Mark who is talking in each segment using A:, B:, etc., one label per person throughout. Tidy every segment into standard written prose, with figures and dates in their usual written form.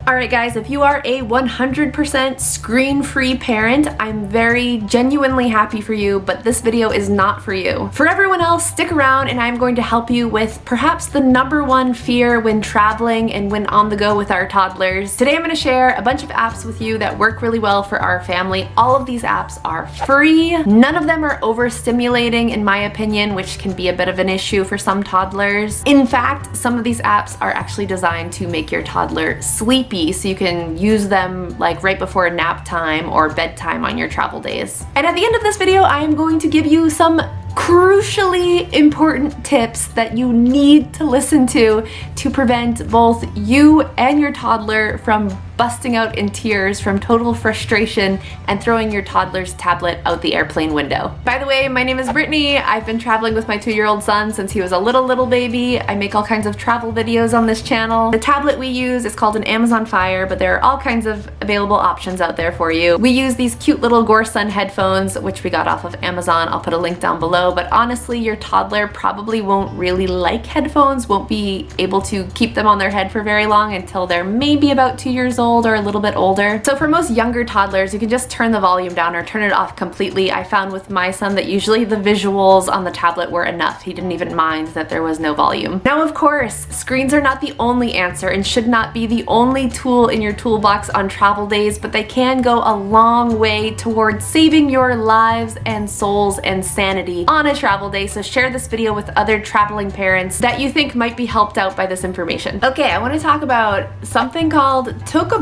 A: Alright guys, if you are a 100% screen-free parent, I'm very genuinely happy for you, but this video is not for you. For everyone else, stick around and I'm going to help you with perhaps the #1 fear when traveling and when on the go with our toddlers. Today I'm going to share a bunch of apps with you that work really well for our family. All of these apps are free. None of them are overstimulating in my opinion, which can be a bit of an issue for some toddlers. In fact, some of these apps are actually designed to make your toddler sleepy, so you can use them like right before nap time or bedtime on your travel days. And at the end of this video, I am going to give you some crucially important tips that you need to listen to prevent both you and your toddler from busting out in tears from total frustration and throwing your toddler's tablet out the airplane window. By the way, my name is Brittany. I've been traveling with my 2-year-old son since he was a little baby. I make all kinds of travel videos on this channel. The tablet we use is called an Amazon Fire, but there are all kinds of available options out there for you. We use these cute little Gorsun headphones, which we got off of Amazon. I'll put a link down below, but honestly, your toddler probably won't really like headphones, won't be able to keep them on their head for very long until they're maybe about 2 years old or a little bit older. So for most younger toddlers, you can just turn the volume down or turn it off completely. I found with my son that usually the visuals on the tablet were enough. He didn't even mind that there was no volume. Now, of course, screens are not the only answer and should not be the only tool in your toolbox on travel days, but they can go a long way towards saving your lives and souls and sanity on a travel day. So share this video with other traveling parents that you think might be helped out by this information. Okay, I want to talk about something called Toca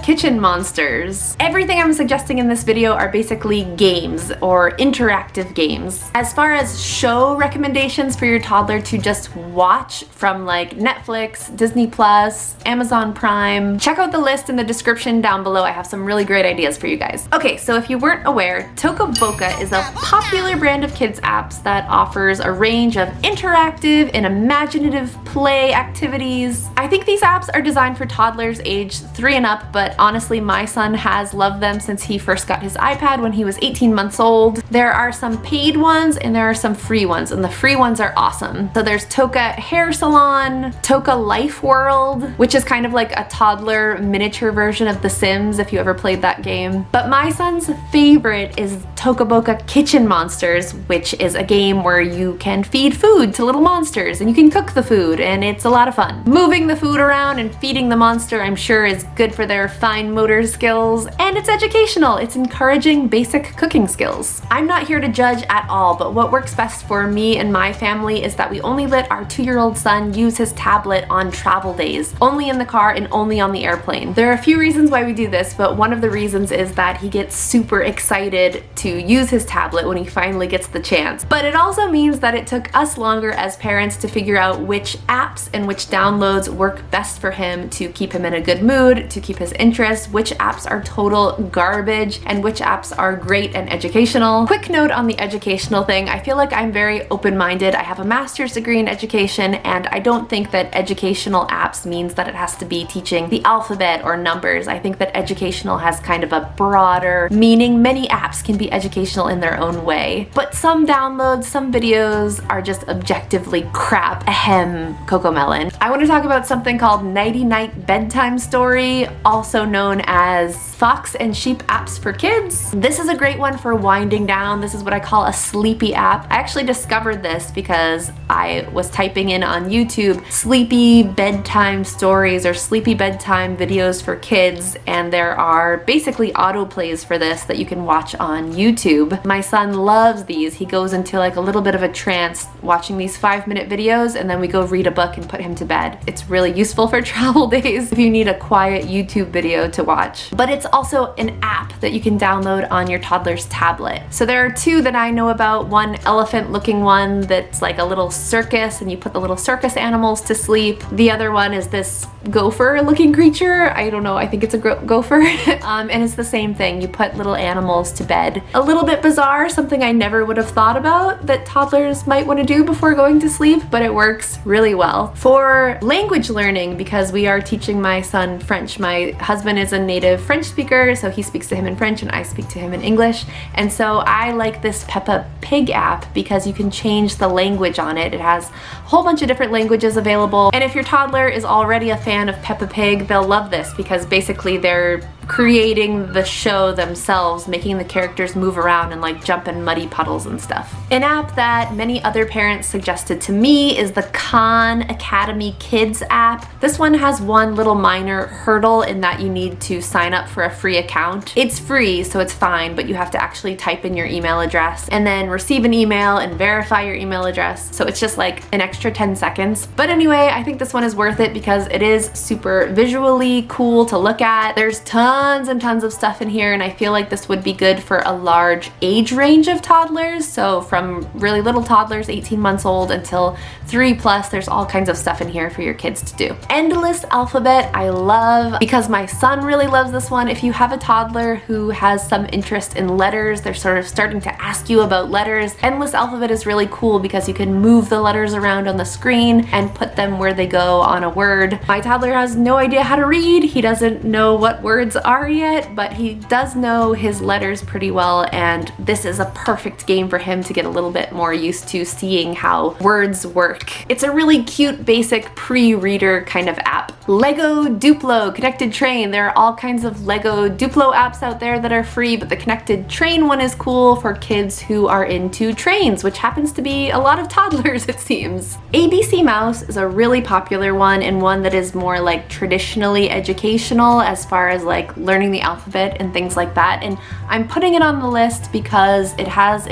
A: kitchen monsters. Everything I'm suggesting in this video are basically games or interactive games. As far as show recommendations for your toddler to just watch from like Netflix, Disney Plus, Amazon Prime, check out the list in the description down below. I have some really great ideas for you guys. Okay, so if you weren't aware, Toca is a popular brand of kids apps that offers a range of interactive and imaginative play activities. I think these apps are designed for toddlers age 3 and up, but honestly my son has loved them since he first got his iPad when he was 18 months old. There are some paid ones and there are some free ones, and the free ones are awesome. So there's Toca Hair Salon, Toca Life World, which is kind of like a toddler miniature version of The Sims if you ever played that game. But my son's favorite is Toca Kitchen Monsters, which is a game where you can feed food to little monsters and you can cook the food, and it's a lot of fun. Moving the food around and feeding the monster, I'm sure, is good for their fine motor skills, and it's educational. It's encouraging basic cooking skills. I'm not here to judge at all, but what works best for me and my family is that we only let our 2-year-old son use his tablet on travel days, only in the car and only on the airplane. There are a few reasons why we do this, but one of the reasons is that he gets super excited to use his tablet when he finally gets the chance. But it also means that it took us longer as parents to figure out which apps and which downloads work best for him to keep him in a good mood, to keep his interest, which apps are total garbage, and which apps are great and educational. Quick note on the educational thing, I feel like I'm very open-minded. I have a master's degree in education, and I don't think that educational apps means that it has to be teaching the alphabet or numbers. I think that educational has kind of a broader meaning. Many apps can be educational in their own way, but some downloads, some videos are just objectively crap. Ahem, Cocomelon. I want to talk about something called Nighty Night Bedtime Story, also known as Fox and Sheep apps for kids. This is a great one for winding down. This is what I call a sleepy app. I actually discovered this because I was typing in on YouTube sleepy bedtime stories or sleepy bedtime videos for kids, and there are basically autoplays for this that you can watch on YouTube. My son loves these. He goes into like a little bit of a trance watching these 5-minute videos, and then we go read a book and put him to bed. It's really useful for travel days if you need a quiet YouTube video to watch. But it's also an app that you can download on your toddler's tablet. So there are 2 that I know about. One elephant looking one that's like a little circus and you put the little circus animals to sleep. The other one is this gopher looking creature. I don't know, I think it's a gopher. And it's the same thing. You put little animals to bed. A little bit bizarre, something I never would have thought about that toddlers might want to do before going to sleep, but it works really well. For language learning, because we are teaching my son French French. My husband is a native French speaker, so he speaks to him in French and I speak to him in English. And so I like this Peppa Pig app because you can change the language on it. It has a whole bunch of different languages available. And if your toddler is already a fan of Peppa Pig, they'll love this because basically they're creating the show themselves, making the characters move around and like jump in muddy puddles and stuff. An app that many other parents suggested to me is the Khan Academy Kids app. This one has one little minor hurdle in that you need to sign up for a free account. It's free, so it's fine, but you have to actually type in your email address and then receive an email and verify your email address. So it's just like an extra 10 seconds. But anyway, I think this one is worth it because it is super visually cool to look at. There's tons and tons of stuff in here, and I feel like this would be good for a large age range of toddlers. So from really little toddlers, 18 months old, until 3+, there's all kinds of stuff in here for your kids to do. Endless Alphabet, I love because my son really loves this one. If you have a toddler who has some interest in letters, they're sort of starting to ask you about letters, Endless Alphabet is really cool because you can move the letters around on the screen and put them where they go on a word. My toddler has no idea how to read. He doesn't know what words are yet, but he does know his letters pretty well, and this is a perfect game for him to get a little bit more used to seeing how words work. It's a really cute, basic pre-reader kind of app. Lego Duplo Connected Train. There are all kinds of Lego Duplo apps out there that are free, but the Connected Train one is cool for kids who are into trains, which happens to be a lot of toddlers, it seems. ABC Mouse is a really popular one, and one that is more like traditionally educational as far as like learning the alphabet and things like that. And I'm putting it on the list because it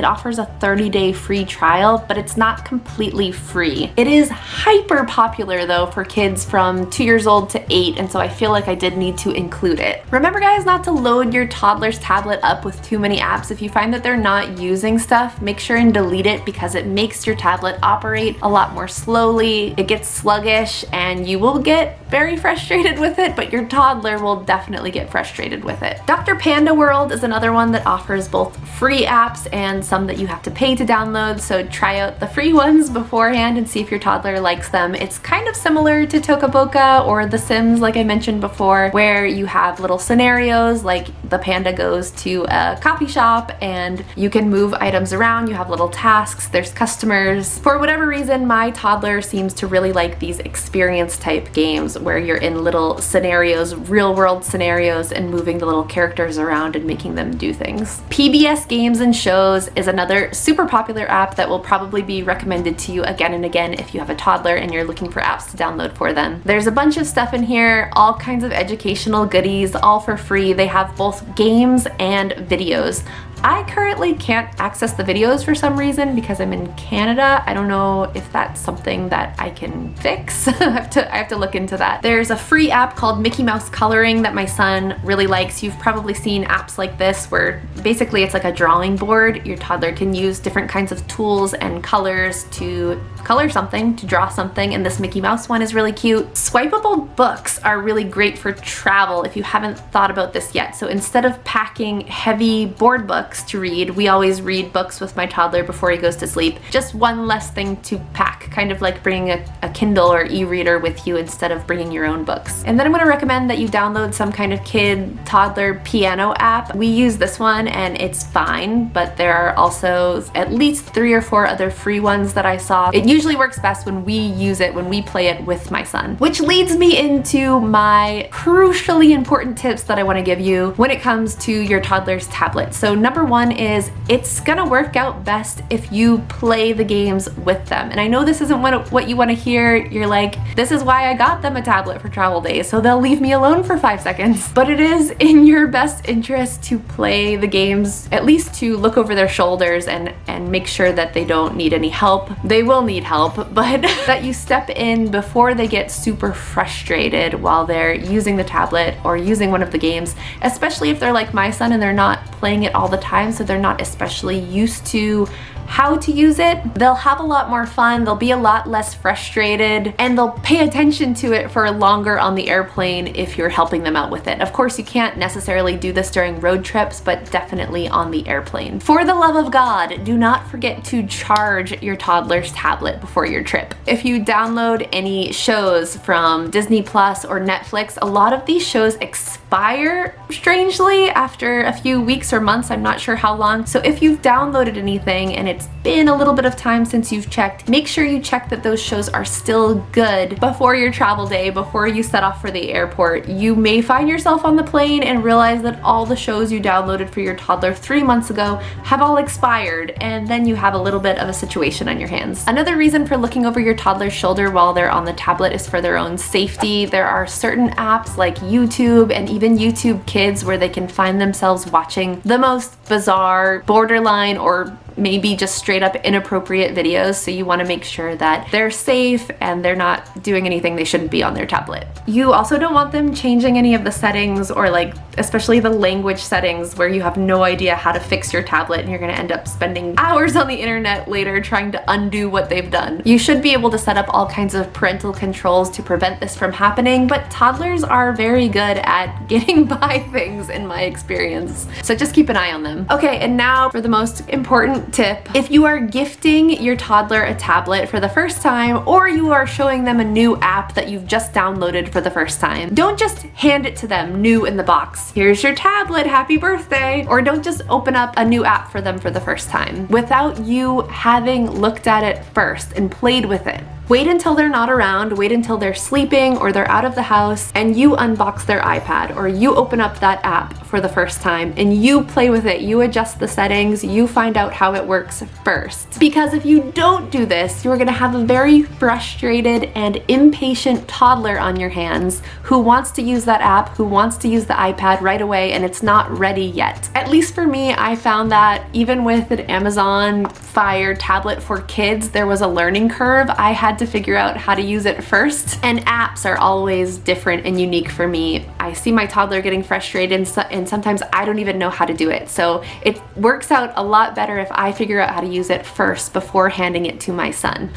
A: offers a 30-day free trial, but it's not completely free. It is hyper popular though for kids from 2 years old to 8, and so I feel like I did need to include it. Remember guys, not to load your toddler's tablet up with too many apps. If you find that they're not using stuff, make sure and delete it because it makes your tablet operate a lot more slowly. It gets sluggish and you will get very frustrated with it, but your toddler will definitely get frustrated with it. Dr. Panda World is another one that offers both free apps and some that you have to pay to download, so try out the free ones beforehand and see if your toddler likes them. It's kind of similar to Toca Boca or The Sims, like I mentioned before, where you have little scenarios like the panda goes to a coffee shop and you can move items around, you have little tasks, there's customers. For whatever reason, my toddler seems to really like these experience type games where you're in little scenarios, real world scenarios, and moving the little characters around and making them do things. PBS Games and Shows is another super popular app that will probably be recommended to you again and again if you have a toddler and you're looking for apps to download for them. There's a bunch of stuff in here, all kinds of educational goodies, all for free. They have both games and videos. I currently can't access the videos for some reason because I'm in Canada. I don't know if that's something that I can fix. I have to look into that. There's a free app called Mickey Mouse Coloring that my son really likes. You've probably seen apps like this where basically it's like a drawing board. Your toddler can use different kinds of tools and colors to color something, to draw something, and this Mickey Mouse one is really cute. Swipeable books are really great for travel if you haven't thought about this yet. So instead of packing heavy board books to read, we always read books with my toddler before he goes to sleep. Just one less thing to pack, kind of like bringing a Kindle or e-reader with you instead of bringing your own books. And then I'm going to recommend that you download some kind of kid toddler piano app. We use this one and it's fine, but there are also at least 3 or 4 other free ones that I saw. It usually works best when we use it, when we play it with my son. Which leads me into my crucially important tips that I want to give you when it comes to your toddler's tablet. So number one is it's gonna work out best if you play the games with them. And I know this isn't what you want to hear. You're like, this is why I got them a tablet for travel days, so they'll leave me alone for 5 seconds. But it is in your best interest to play the games, at least to look over their shoulders and make sure that they don't need any help. They will need help, but that you step in before they get super frustrated while they're using the tablet or using one of the games, especially if they're like my son and they're not playing it all the time, so they're not especially used to how to use it, they'll have a lot more fun, they'll be a lot less frustrated, and they'll pay attention to it for longer on the airplane if you're helping them out with it. Of course, you can't necessarily do this during road trips, but definitely on the airplane. For the love of God, do not forget to charge your toddler's tablet before your trip. If you download any shows from Disney Plus or Netflix, a lot of these shows expire strangely after a few weeks or months, I'm not sure how long. So if you've downloaded anything and it's been a little bit of time since you've checked, make sure you check that those shows are still good before your travel day, before you set off for the airport. You may find yourself on the plane and realize that all the shows you downloaded for your toddler 3 months ago have all expired, and then you have a little bit of a situation on your hands. Another reason for looking over your toddler's shoulder while they're on the tablet is for their own safety. There are certain apps like YouTube and even YouTube Kids where they can find themselves watching the most bizarre, borderline, or maybe just straight up inappropriate videos, so you want to make sure that they're safe and they're not doing anything they shouldn't be on their tablet. You also don't want them changing any of the settings, or like especially the language settings where you have no idea how to fix your tablet and you're going to end up spending hours on the internet later trying to undo what they've done. You should be able to set up all kinds of parental controls to prevent this from happening, but toddlers are very good at getting by things in my experience, so just keep an eye on them. Okay, and now for the most important tip. If you are gifting your toddler a tablet for the first time, or you are showing them a new app that you've just downloaded for the first time, don't just hand it to them new in the box. Here's your tablet, happy birthday. Or don't just open up a new app for them for the first time without you having looked at it first and played with it. Wait until they're not around, wait until they're sleeping or they're out of the house, and you unbox their iPad, or you open up that app for the first time and you play with it, you adjust the settings, you find out how it works first. Because if you don't do this, you're gonna have a very frustrated and impatient toddler on your hands who wants to use that app, who wants to use the iPad right away, and it's not ready yet. At least for me, I found that even with an Amazon Fire tablet for kids, there was a learning curve. I had to figure out how to use it first, and apps are always different and unique for me. I see my toddler getting frustrated and sometimes I don't even know how to do it. So it works out a lot better if I figure out how to use it first before handing it to my son.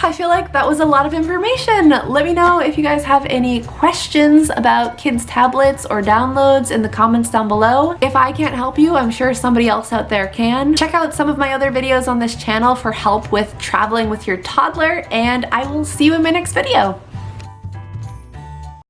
A: I feel like that was a lot of information. Let me know if you guys have any questions about kids' tablets or downloads in the comments down below. If I can't help you, I'm sure somebody else out there can. Check out some of my other videos on this channel for help with traveling with your toddler, and I will see you in my next video.